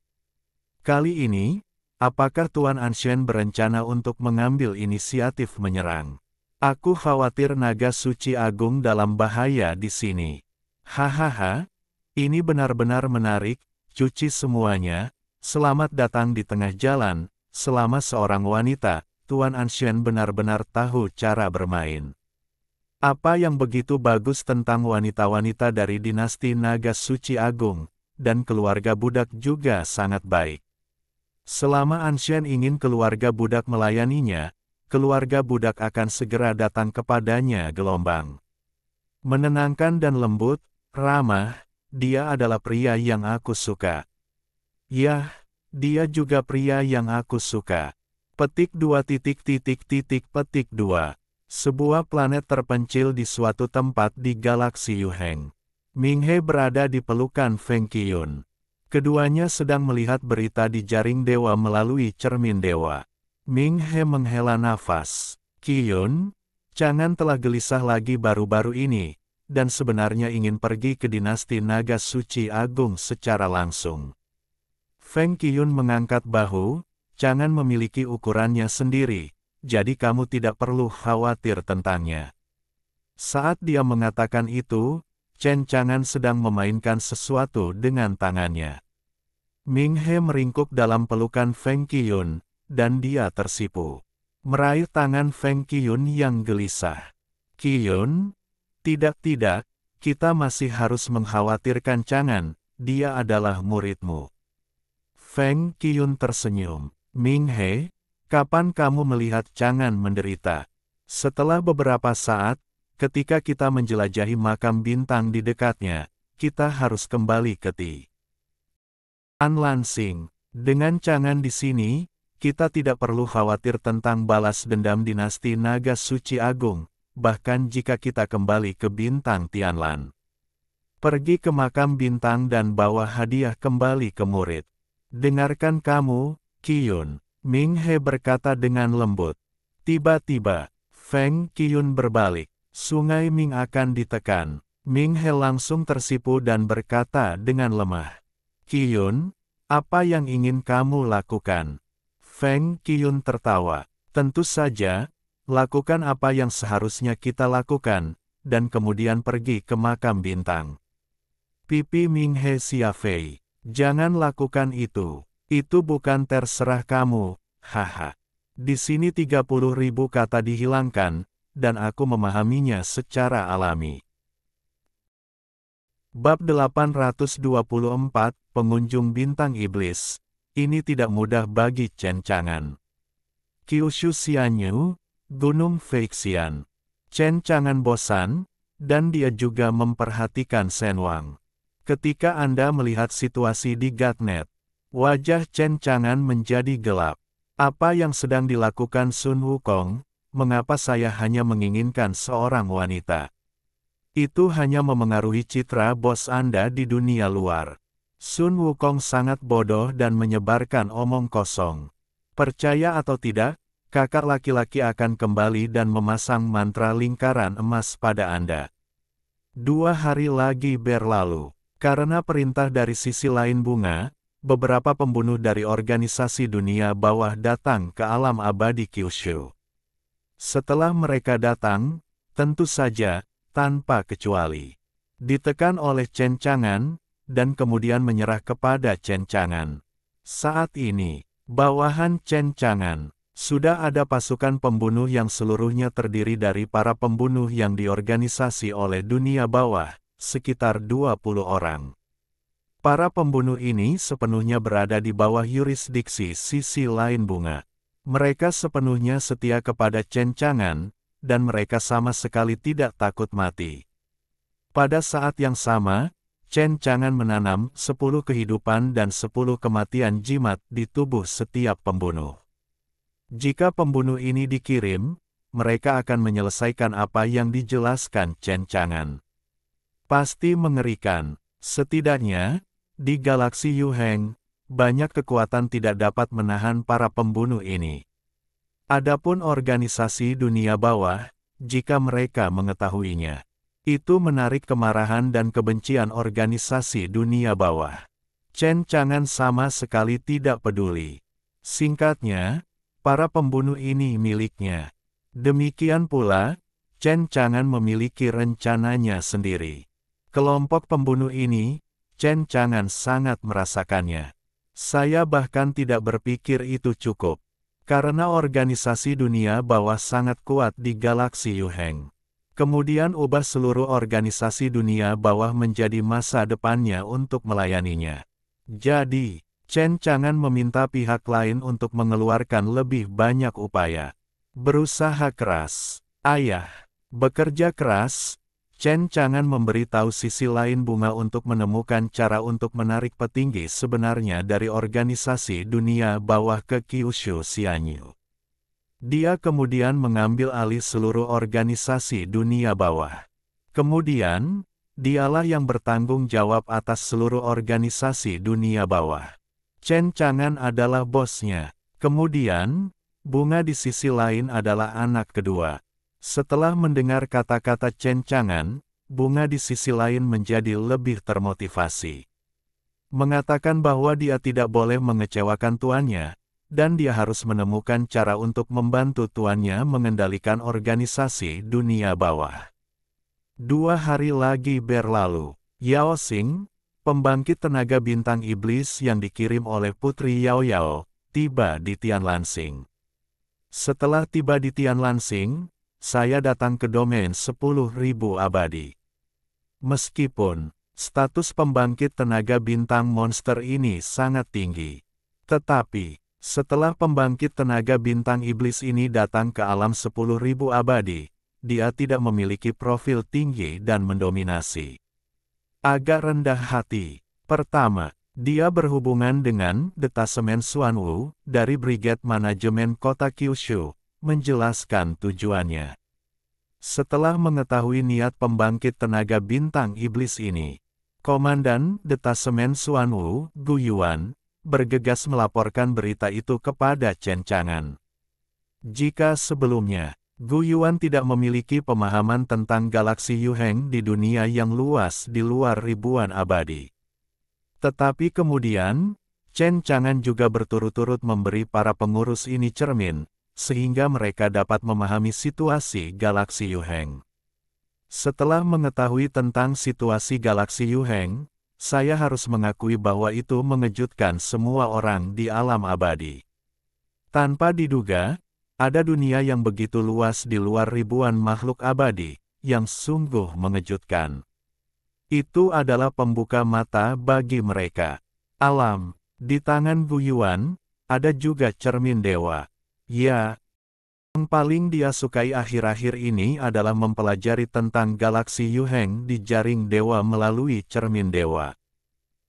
Kali ini, apakah Tuan Anshen berencana untuk mengambil inisiatif menyerang? Aku khawatir Naga Suci Agung dalam bahaya di sini. Hahaha, ini benar-benar menarik, cuci semuanya, selamat datang di tengah jalan, selama seorang wanita, Tuan Anshen benar-benar tahu cara bermain. Apa yang begitu bagus tentang wanita-wanita dari dinasti Naga Suci Agung, dan keluarga budak juga sangat baik. Selama Anshen ingin keluarga budak melayaninya, keluarga budak akan segera datang kepadanya gelombang. Menenangkan dan lembut, ramah, dia adalah pria yang aku suka. Yah, dia juga pria yang aku suka. Petik 2. Petik 2. Sebuah planet terpencil di suatu tempat di galaksi Yuheng. Minghe berada di pelukan Feng Qiyun. Keduanya sedang melihat berita di jaring dewa melalui cermin dewa. Minghe menghela nafas. Qiyun, Chang'an telah gelisah lagi baru-baru ini, dan sebenarnya ingin pergi ke dinasti Naga Suci Agung secara langsung. Feng Qiyun mengangkat bahu, Chang'an memiliki ukurannya sendiri, jadi kamu tidak perlu khawatir tentangnya. Saat dia mengatakan itu, Chen Chang'an sedang memainkan sesuatu dengan tangannya. Minghe meringkuk dalam pelukan Feng Qiyun, dan dia tersipu. Meraih tangan Feng Qiyun yang gelisah. Qiyun, tidak, kita masih harus mengkhawatirkan Chang'an, dia adalah muridmu. Feng Qiyun tersenyum. Minghe, kapan kamu melihat Chang'an menderita? Setelah beberapa saat, ketika kita menjelajahi makam bintang di dekatnya, kita harus kembali ke Tian Lansing. Dengan Chang'an di sini, kita tidak perlu khawatir tentang balas dendam dinasti Naga Suci Agung, bahkan jika kita kembali ke bintang Tianlan. Pergi ke makam bintang dan bawa hadiah kembali ke murid. Dengarkan kamu, Qiyun, Minghe berkata dengan lembut. Tiba-tiba, Feng Qiyun berbalik. Sungai Ming akan ditekan. Minghe langsung tersipu dan berkata dengan lemah. Qiyun, apa yang ingin kamu lakukan? Feng Qiyun tertawa. Tentu saja, lakukan apa yang seharusnya kita lakukan, dan kemudian pergi ke makam bintang. Pipi Minghe Xiafei. Jangan lakukan itu. Itu bukan terserah kamu, haha. Di sini 30.000 kata dihilangkan, dan aku memahaminya secara alami. Bab 824, Pengunjung Bintang Iblis. Ini tidak mudah bagi Chen Chang'an. Kyushu Xianyu, Gunung Feixian. Chen Chang'an bosan, dan dia juga memperhatikan Shenwang. Ketika Anda melihat situasi di Gatnet, wajah Chen Chang'an menjadi gelap. Apa yang sedang dilakukan Sun Wukong? Mengapa saya hanya menginginkan seorang wanita? Itu hanya memengaruhi citra bos Anda di dunia luar. Sun Wukong sangat bodoh dan menyebarkan omong kosong. Percaya atau tidak, kakak laki-laki akan kembali dan memasang mantra lingkaran emas pada Anda. 2 hari lagi berlalu. Karena perintah dari sisi lain bunga, beberapa pembunuh dari organisasi dunia bawah datang ke alam abadi Kyushu. Setelah mereka datang, tentu saja, tanpa kecuali, ditekan oleh Chen Chang'an, dan kemudian menyerah kepada Chen Chang'an. Saat ini, bawahan Chen Chang'an, Sudah ada pasukan pembunuh yang seluruhnya terdiri dari para pembunuh yang diorganisasi oleh dunia bawah, sekitar 20 orang. Para pembunuh ini sepenuhnya berada di bawah yurisdiksi sisi lain bunga. Mereka sepenuhnya setia kepada Chen Chang'an, dan mereka sama sekali tidak takut mati. Pada saat yang sama, Chen Chang'an menanam 10 kehidupan dan 10 kematian jimat di tubuh setiap pembunuh. Jika pembunuh ini dikirim, mereka akan menyelesaikan apa yang dijelaskan Chen Chang'an. Pasti mengerikan. Setidaknya, di galaksi Yuheng, banyak kekuatan tidak dapat menahan para pembunuh ini. Adapun organisasi dunia bawah, jika mereka mengetahuinya, itu menarik kemarahan dan kebencian organisasi dunia bawah. Chen Chang'an sama sekali tidak peduli. Singkatnya, para pembunuh ini miliknya. Demikian pula, Chen Chang'an memiliki rencananya sendiri. Kelompok pembunuh ini, Chen Chang'an sangat merasakannya. Saya bahkan tidak berpikir itu cukup. Karena organisasi dunia bawah sangat kuat di galaksi Yuheng. Kemudian ubah seluruh organisasi dunia bawah menjadi masa depannya untuk melayaninya. Jadi, Chen Chang'an meminta pihak lain untuk mengeluarkan lebih banyak upaya. Berusaha keras. Ayah. Bekerja keras. Chen Chang'an memberitahu sisi lain bunga untuk menemukan cara untuk menarik petinggi sebenarnya dari organisasi dunia bawah ke Kyushu Xianyu. Dia kemudian mengambil alih seluruh organisasi dunia bawah. Kemudian, dialah yang bertanggung jawab atas seluruh organisasi dunia bawah. Chen Chang'an adalah bosnya. Kemudian, bunga di sisi lain adalah anak kedua. Setelah mendengar kata-kata Chen Chang'an, bunga di sisi lain menjadi lebih termotivasi. Mengatakan bahwa dia tidak boleh mengecewakan tuannya, dan dia harus menemukan cara untuk membantu tuannya mengendalikan organisasi dunia bawah. 2 hari lagi berlalu. Yao Xing, pembangkit tenaga bintang iblis yang dikirim oleh Putri Yao Yao, tiba di Tianlanxing. Setelah tiba di Tianlanxing, saya datang ke domain 10.000 abadi. Meskipun status pembangkit tenaga bintang monster ini sangat tinggi, tetapi setelah pembangkit tenaga bintang iblis ini datang ke alam 10.000 abadi, dia tidak memiliki profil tinggi dan mendominasi. Agak rendah hati. Pertama, dia berhubungan dengan detasemen Xuanwu dari Brigade Manajemen Kota Kyushu, menjelaskan tujuannya. Setelah mengetahui niat pembangkit tenaga bintang iblis ini, Komandan Detasemen Xuanwu, Gu Yuan, bergegas melaporkan berita itu kepada Chen Chang'an. Jika sebelumnya, Gu Yuan tidak memiliki pemahaman tentang galaksi Yuheng di dunia yang luas di luar ribuan abadi. Tetapi kemudian, Chen Chang'an juga berturut-turut memberi para pengurus ini cermin, sehingga mereka dapat memahami situasi galaksi Yuheng. Setelah mengetahui tentang situasi galaksi Yuheng, saya harus mengakui bahwa itu mengejutkan semua orang di alam abadi. Tanpa diduga, ada dunia yang begitu luas di luar ribuan makhluk abadi, yang sungguh mengejutkan. Itu adalah pembuka mata bagi mereka. Alam, di tangan Gu Yuan, ada juga cermin dewa. Ya, yang paling dia sukai akhir-akhir ini adalah mempelajari tentang galaksi Yuheng di jaring dewa melalui cermin dewa.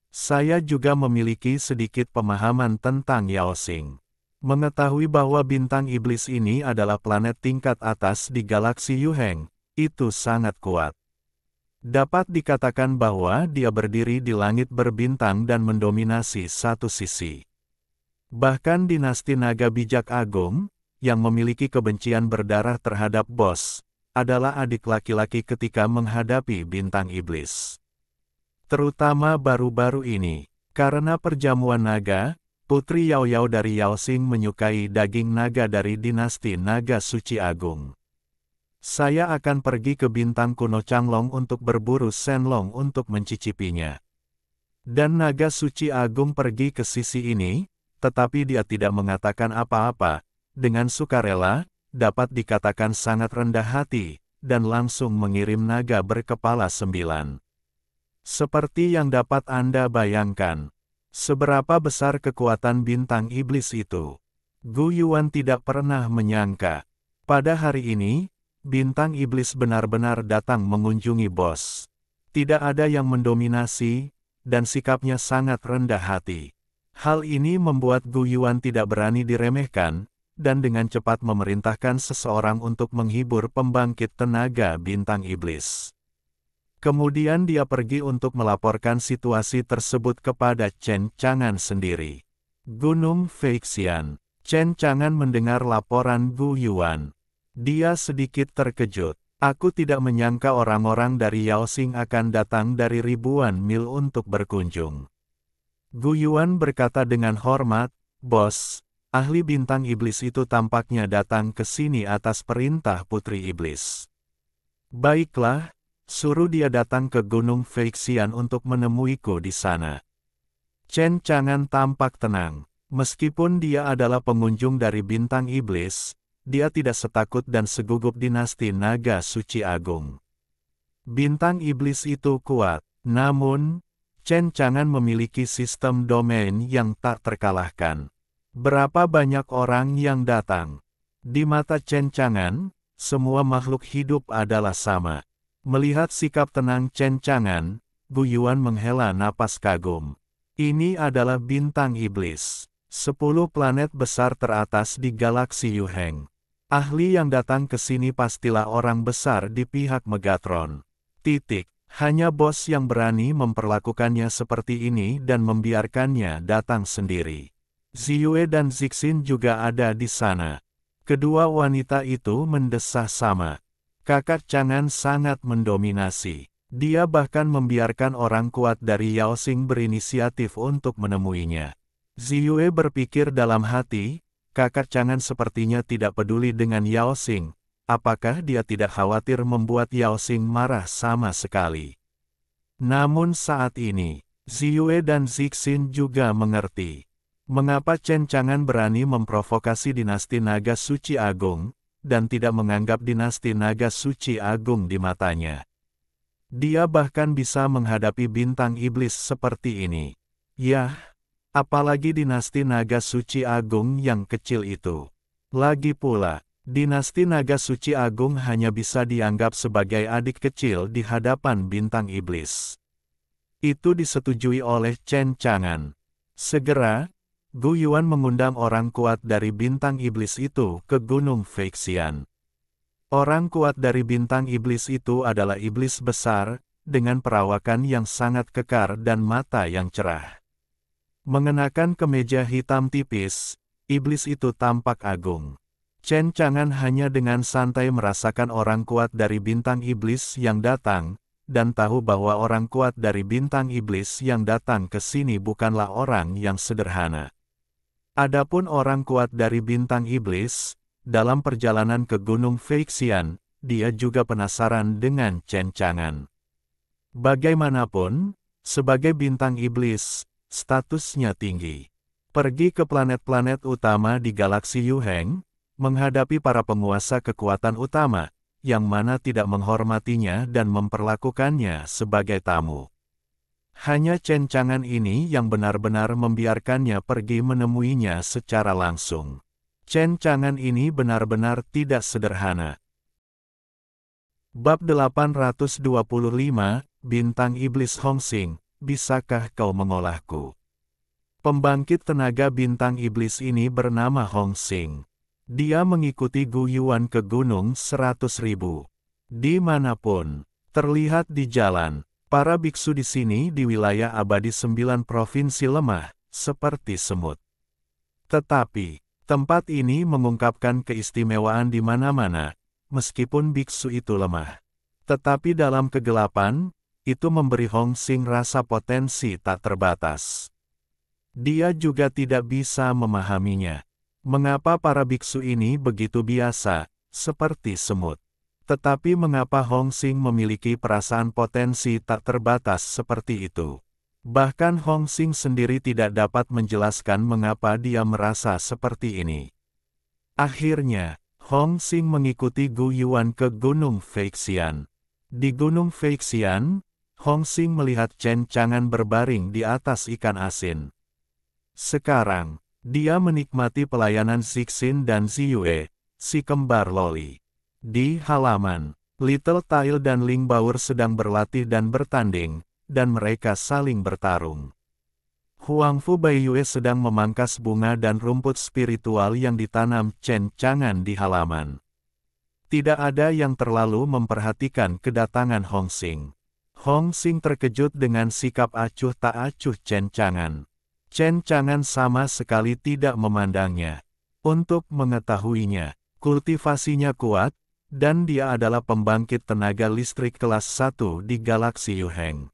Saya juga memiliki sedikit pemahaman tentang Yao Xing. Mengetahui bahwa bintang iblis ini adalah planet tingkat atas di galaksi Yuheng, itu sangat kuat. Dapat dikatakan bahwa dia berdiri di langit berbintang dan mendominasi satu sisi. Bahkan dinasti naga bijak agung, yang memiliki kebencian berdarah terhadap bos, adalah adik laki-laki ketika menghadapi bintang iblis. Terutama baru-baru ini, karena perjamuan naga, Putri Yao Yao dari Yao Xing menyukai daging naga dari dinasti naga suci agung. Saya akan pergi ke bintang kuno Changlong untuk berburu Shenlong untuk mencicipinya. Dan naga suci agung pergi ke sisi ini, tetapi dia tidak mengatakan apa-apa, dengan sukarela, dapat dikatakan sangat rendah hati, dan langsung mengirim naga berkepala 9. Seperti yang dapat Anda bayangkan, seberapa besar kekuatan bintang iblis itu. Gu Yuan tidak pernah menyangka, pada hari ini, bintang iblis benar-benar datang mengunjungi bos. Tidak ada yang mendominasi, dan sikapnya sangat rendah hati. Hal ini membuat Gu Yuan tidak berani diremehkan, dan dengan cepat memerintahkan seseorang untuk menghibur pembangkit tenaga bintang iblis. Kemudian dia pergi untuk melaporkan situasi tersebut kepada Chen Chang'an sendiri. Gunung Feixian. Chen Chang'an mendengar laporan Gu Yuan. Dia sedikit terkejut. Aku tidak menyangka orang-orang dari Yaoxing akan datang dari ribuan mil untuk berkunjung. Gu Yuan berkata dengan hormat, "Bos, ahli bintang iblis itu tampaknya datang ke sini atas perintah Putri Iblis. Baiklah, suruh dia datang ke Gunung Feixian untuk menemuiku di sana." Chen Chang'an tampak tenang. Meskipun dia adalah pengunjung dari bintang iblis, dia tidak setakut dan segugup dinasti Naga Suci Agung. Bintang iblis itu kuat, namun, Chen Chang'an memiliki sistem domain yang tak terkalahkan. Berapa banyak orang yang datang? Di mata Chen Chang'an, semua makhluk hidup adalah sama. Melihat sikap tenang Chen Chang'an, Gu Yuan menghela napas kagum. Ini adalah bintang iblis. 10 planet besar teratas di galaksi Yuheng. Ahli yang datang ke sini pastilah orang besar di pihak Megatron. Hanya bos yang berani memperlakukannya seperti ini dan membiarkannya datang sendiri. Ziyue dan Zixin juga ada di sana. Kedua wanita itu mendesah sama. Kakak Chang'an sangat mendominasi. Dia bahkan membiarkan orang kuat dari Yaoxing berinisiatif untuk menemuinya. Ziyue berpikir dalam hati, kakak Chang'an sepertinya tidak peduli dengan Yaoxing. Apakah dia tidak khawatir membuat Yaoxing marah sama sekali? Namun saat ini, Ziyue dan Zixin juga mengerti mengapa Chen Chang'an berani memprovokasi dinasti Naga Suci Agung, dan tidak menganggap dinasti Naga Suci Agung di matanya. Dia bahkan bisa menghadapi bintang iblis seperti ini. Yah, apalagi dinasti Naga Suci Agung yang kecil itu. Lagi pula, dinasti Naga Suci Agung hanya bisa dianggap sebagai adik kecil di hadapan bintang iblis. Itu disetujui oleh Chen Chang'an. Segera, Gu Yuan mengundang orang kuat dari bintang iblis itu ke Gunung Feixian. Orang kuat dari bintang iblis itu adalah iblis besar, dengan perawakan yang sangat kekar dan mata yang cerah. Mengenakan kemeja hitam tipis, iblis itu tampak agung. Chen Chang'an hanya dengan santai merasakan orang kuat dari bintang iblis yang datang, dan tahu bahwa orang kuat dari bintang iblis yang datang ke sini bukanlah orang yang sederhana. Adapun orang kuat dari bintang iblis, dalam perjalanan ke Gunung Feixian, dia juga penasaran dengan Chen Chang'an. Bagaimanapun, sebagai bintang iblis, statusnya tinggi. Pergi ke planet-planet utama di galaksi Yuheng, menghadapi para penguasa kekuatan utama, yang mana tidak menghormatinya dan memperlakukannya sebagai tamu. Hanya Chen Chang'an ini yang benar-benar membiarkannya pergi menemuinya secara langsung. Chen Chang'an ini benar-benar tidak sederhana. Bab 825, Bintang Iblis Hongxing, bisakah kau mengolahku? Pembangkit tenaga bintang iblis ini bernama Hongxing. Dia mengikuti Gu Yuan ke Gunung 100.000. Dimanapun terlihat di jalan, para biksu di sini di wilayah abadi 9 provinsi lemah, seperti semut. Tetapi, tempat ini mengungkapkan keistimewaan di mana-mana, meskipun biksu itu lemah. Tetapi dalam kegelapan, itu memberi Hongxing rasa potensi tak terbatas. Dia juga tidak bisa memahaminya. Mengapa para biksu ini begitu biasa, seperti semut? Tetapi mengapa Hongxing memiliki perasaan potensi tak terbatas seperti itu? Bahkan Hongxing sendiri tidak dapat menjelaskan mengapa dia merasa seperti ini. Akhirnya, Hong Xing mengikuti Gu Yuan ke Gunung Feixian. Di Gunung Feixian, Hong Xing melihat Chen Chang'an berbaring di atas ikan asin. Sekarang, dia menikmati pelayanan Zixin dan Ziyue, si kembar loli. Di halaman, Little Tail dan Ling Baur sedang berlatih dan bertanding, dan mereka saling bertarung. Huangfu Baiyue sedang memangkas bunga dan rumput spiritual yang ditanam Chen Chang'an di halaman. Tidak ada yang terlalu memperhatikan kedatangan Hong Xing. Hong Xing terkejut dengan sikap acuh tak acuh Chen Chang'an. Chen Chang'an sama sekali tidak memandangnya. Untuk mengetahuinya, kultivasinya kuat, dan dia adalah pembangkit tenaga listrik kelas 1 di galaksi Yuheng.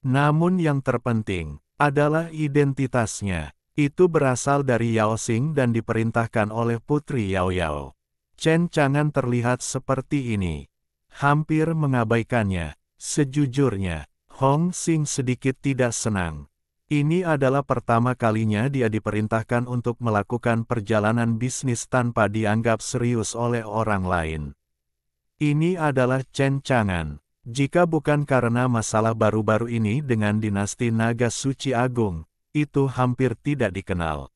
Namun yang terpenting adalah identitasnya. Itu berasal dari Yao Xing dan diperintahkan oleh Putri Yao Yao. Chen Chang'an terlihat seperti ini. Hampir mengabaikannya. Sejujurnya, Hong Xing sedikit tidak senang. Ini adalah pertama kalinya dia diperintahkan untuk melakukan perjalanan bisnis tanpa dianggap serius oleh orang lain. Ini adalah Chen Chang'an. Jika bukan karena masalah baru-baru ini dengan dinasti Naga Suci Agung, itu hampir tidak dikenal.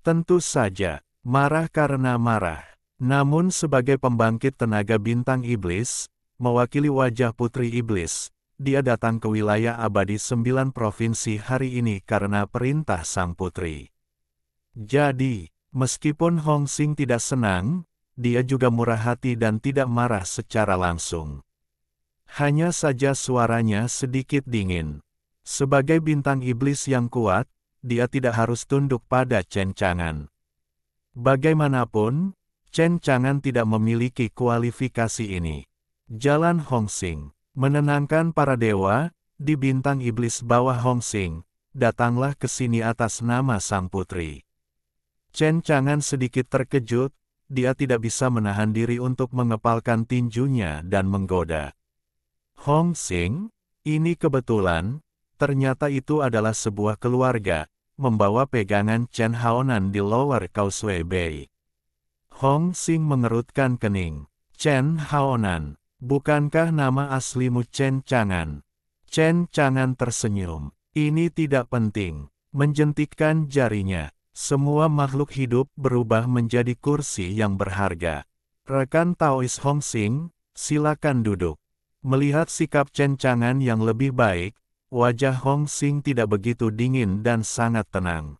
Tentu saja, marah karena marah. Namun sebagai pembangkit tenaga bintang iblis, mewakili wajah Putri Iblis, dia datang ke wilayah abadi 9 provinsi hari ini karena perintah Sang Putri. Jadi, meskipun Hong Xing tidak senang, dia juga murah hati dan tidak marah secara langsung. Hanya saja suaranya sedikit dingin. Sebagai bintang iblis yang kuat, dia tidak harus tunduk pada Chen Chang'an. Bagaimanapun, Chen Chang'an tidak memiliki kualifikasi ini. Jalan Hong Xing, menenangkan para dewa, di bintang iblis bawah Hong Xing, datanglah ke sini atas nama Sang Putri. Chen Chang'an sedikit terkejut, dia tidak bisa menahan diri untuk mengepalkan tinjunya dan menggoda. Hong Xing, ini kebetulan, ternyata itu adalah sebuah keluarga, membawa pegangan Chen Haonan di Lower Causeway Bay. Hong Xing mengerutkan kening. Chen Haonan, bukankah nama aslimu Chen Chang'an? Chen Chang'an tersenyum. Ini tidak penting. Menjentikkan jarinya. Semua makhluk hidup berubah menjadi kursi yang berharga. Rekan Taois Hong Xing, silakan duduk. Melihat sikap Chen Chang'an yang lebih baik, wajah Hong Xing tidak begitu dingin dan sangat tenang.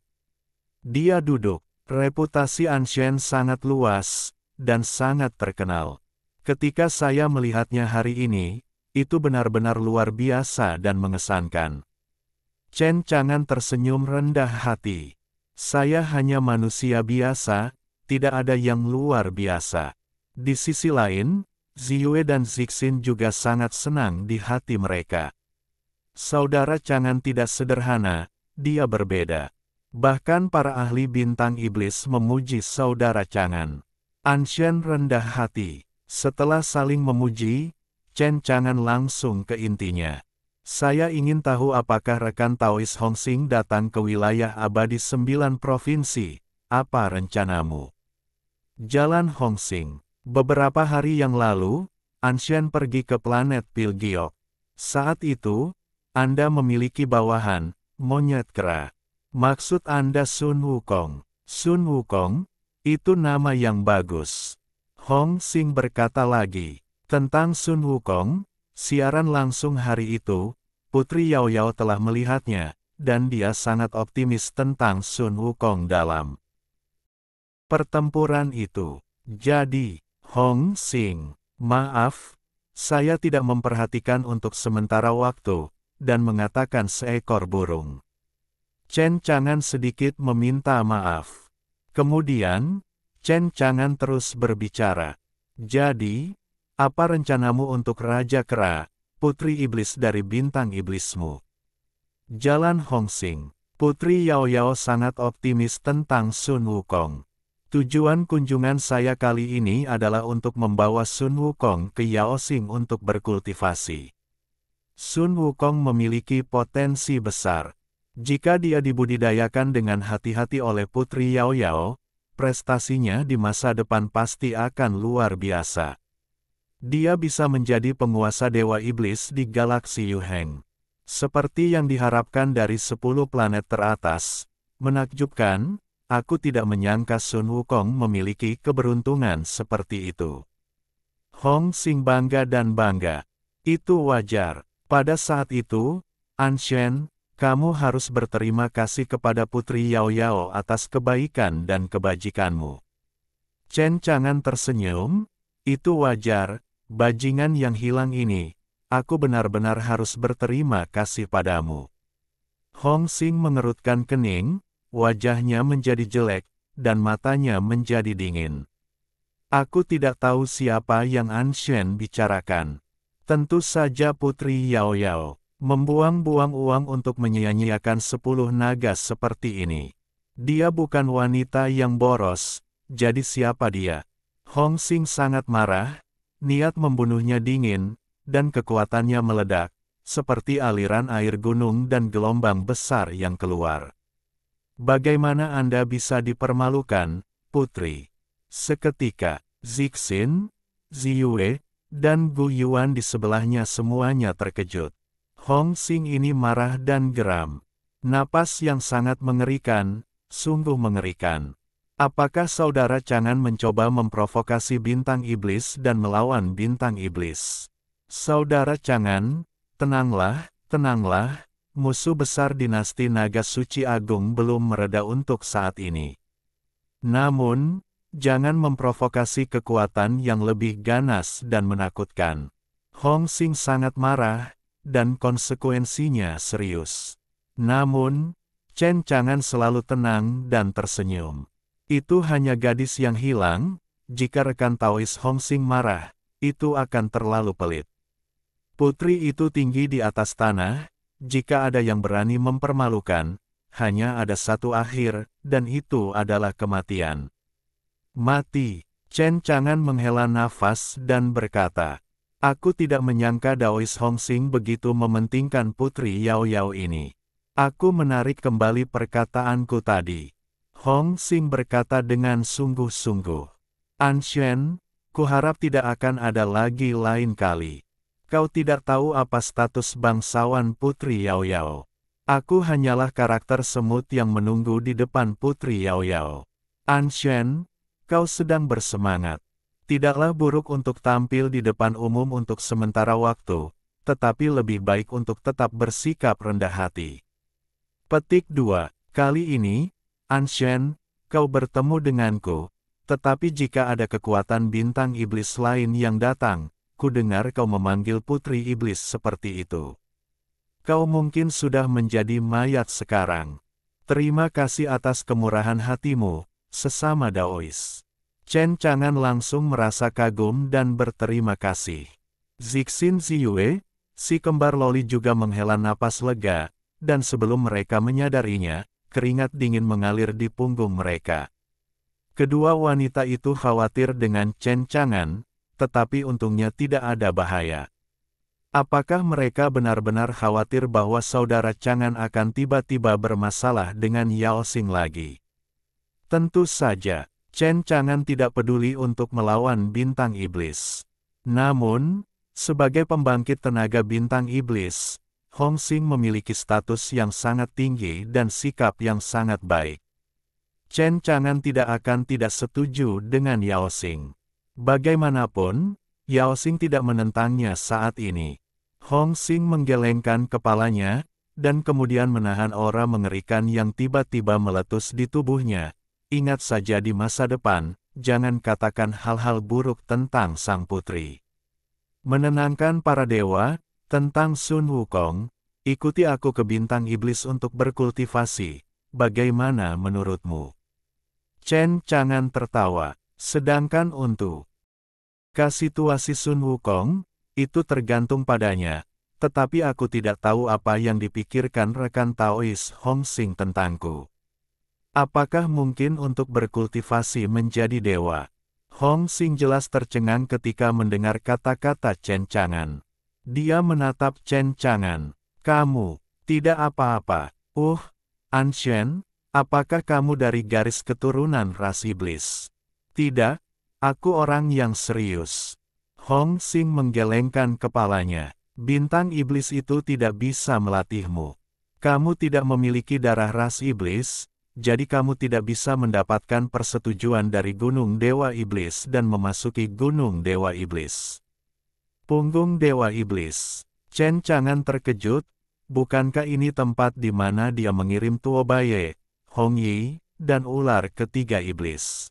Dia duduk. Reputasi Anshen sangat luas, dan sangat terkenal. Ketika saya melihatnya hari ini, itu benar-benar luar biasa dan mengesankan. Chen Chang'an tersenyum rendah hati. Saya hanya manusia biasa, tidak ada yang luar biasa. Di sisi lain, Ziyue dan Zixin juga sangat senang di hati mereka. Saudara Chang'an tidak sederhana, dia berbeda. Bahkan para ahli bintang iblis memuji saudara Chang'an. Anshen rendah hati. Setelah saling memuji, Chen Chang'an langsung ke intinya. Saya ingin tahu apakah rekan Taois Hong Xing datang ke wilayah abadi 9 provinsi. Apa rencanamu? Jalan Hong Xing. Beberapa hari yang lalu, Anshen pergi ke planet Pilgiok. Saat itu, Anda memiliki bawahan, monyet kera. Maksud Anda Sun Wukong. Sun Wukong? Itu nama yang bagus. Hong Xing berkata lagi. Tentang Sun Wukong, siaran langsung hari itu, Putri Yao Yao telah melihatnya, dan dia sangat optimis tentang Sun Wukong dalam pertempuran itu. Jadi, Hong Xing, maaf, saya tidak memperhatikan untuk sementara waktu, dan mengatakan seekor burung. Chen Chang'an sedikit meminta maaf. Kemudian, Chen Chang'an terus berbicara. Jadi, apa rencanamu untuk Raja Kera, Putri Iblis dari bintang iblismu? Jalan Hong Xing, Putri Yao Yao sangat optimis tentang Sun Wukong. Tujuan kunjungan saya kali ini adalah untuk membawa Sun Wukong ke Yao Xing untuk berkultivasi. Sun Wukong memiliki potensi besar. Jika dia dibudidayakan dengan hati-hati oleh Putri Yao Yao, prestasinya di masa depan pasti akan luar biasa. Dia bisa menjadi penguasa Dewa Iblis di galaksi Yuheng. Seperti yang diharapkan dari 10 planet teratas. Menakjubkan, aku tidak menyangka Sun Wukong memiliki keberuntungan seperti itu. Hong Xing bangga dan bangga. Itu wajar. Pada saat itu, Anshen, kamu harus berterima kasih kepada Putri Yao Yao atas kebaikan dan kebajikanmu. Chen Chang'an tersenyum, itu wajar, bajingan yang hilang ini, aku benar-benar harus berterima kasih padamu. Hong Xing mengerutkan kening, wajahnya menjadi jelek, dan matanya menjadi dingin. Aku tidak tahu siapa yang Anshen bicarakan. Tentu saja Putri Yao Yao, membuang-buang uang untuk menyia-nyiakan 10 naga seperti ini. Dia bukan wanita yang boros, jadi siapa dia? Hong Xing sangat marah, niat membunuhnya dingin, dan kekuatannya meledak, seperti aliran air gunung dan gelombang besar yang keluar. Bagaimana Anda bisa dipermalukan, Putri? Seketika, Zixin, Ziyue, dan Gu Yuan di sebelahnya semuanya terkejut. Hong Xing ini marah dan geram. Napas yang sangat mengerikan, sungguh mengerikan. Apakah saudara Chang'an mencoba memprovokasi bintang iblis dan melawan bintang iblis? Saudara Chang'an, tenanglah, tenanglah. Musuh besar dinasti Naga Suci Agung belum mereda untuk saat ini. Namun, jangan memprovokasi kekuatan yang lebih ganas dan menakutkan. Hong Xing sangat marah, dan konsekuensinya serius. Namun, Chen Chang'an selalu tenang dan tersenyum. Itu hanya gadis yang hilang, jika rekan Taois Hong Xing marah, itu akan terlalu pelit. Putri itu tinggi di atas tanah. Jika ada yang berani mempermalukan, hanya ada satu akhir, dan itu adalah kematian. Mati. Chen Chang'an menghela nafas dan berkata, aku tidak menyangka Daois Hong Xing begitu mementingkan Putri Yao Yao ini. Aku menarik kembali perkataanku tadi. Hong Xing berkata dengan sungguh-sungguh. Anshen, kuharap tidak akan ada lagi lain kali. Kau tidak tahu apa status bangsawan Putri Yao Yao. Aku hanyalah karakter semut yang menunggu di depan Putri Yao Yao. Anshen, kau sedang bersemangat. Tidaklah buruk untuk tampil di depan umum untuk sementara waktu, tetapi lebih baik untuk tetap bersikap rendah hati. Petik 2. Kali ini, Anshen, kau bertemu denganku, tetapi jika ada kekuatan bintang iblis lain yang datang, ku dengar kau memanggil Putri Iblis seperti itu. Kau mungkin sudah menjadi mayat sekarang. Terima kasih atas kemurahan hatimu, sesama Daois. Chen Chang'an langsung merasa kagum dan berterima kasih. Zixin Ziyue, si kembar loli juga menghela napas lega, dan sebelum mereka menyadarinya, keringat dingin mengalir di punggung mereka. Kedua wanita itu khawatir dengan Chen Chang'an, tetapi untungnya tidak ada bahaya. Apakah mereka benar-benar khawatir bahwa saudara Chang'an akan tiba-tiba bermasalah dengan Yao Xing lagi? Tentu saja, Chen Chang'an tidak peduli untuk melawan bintang iblis. Namun, sebagai pembangkit tenaga bintang iblis, Hong Xing memiliki status yang sangat tinggi dan sikap yang sangat baik. Chen Chang'an tidak akan tidak setuju dengan Yao Xing. Bagaimanapun, Yao Xing tidak menentangnya saat ini. Hong Xing menggelengkan kepalanya, dan kemudian menahan aura mengerikan yang tiba-tiba meletus di tubuhnya. Ingat saja di masa depan, jangan katakan hal-hal buruk tentang sang putri. Menenangkan para dewa, tentang Sun Wukong, ikuti aku ke bintang iblis untuk berkultivasi, bagaimana menurutmu? Chen Chang'an tertawa, sedangkan untuk situasi Sun Wukong, itu tergantung padanya, tetapi aku tidak tahu apa yang dipikirkan rekan Taois Hong Xing tentangku. Apakah mungkin untuk berkultivasi menjadi dewa? Hong Xing jelas tercengang ketika mendengar kata-kata Chen Chang'an. Dia menatap Chen Chang'an. Kamu, tidak apa-apa. Anshen, Apakah kamu dari garis keturunan ras iblis? Tidak, aku orang yang serius. Hong Xing menggelengkan kepalanya. Bintang iblis itu tidak bisa melatihmu. Kamu tidak memiliki darah ras iblis, jadi kamu tidak bisa mendapatkan persetujuan dari Gunung Dewa Iblis dan memasuki Gunung Dewa Iblis. Punggung Dewa Iblis. Chen Chang'an terkejut, bukankah ini tempat di mana dia mengirim Tuo Baye, Hong Yi, dan ular ketiga iblis?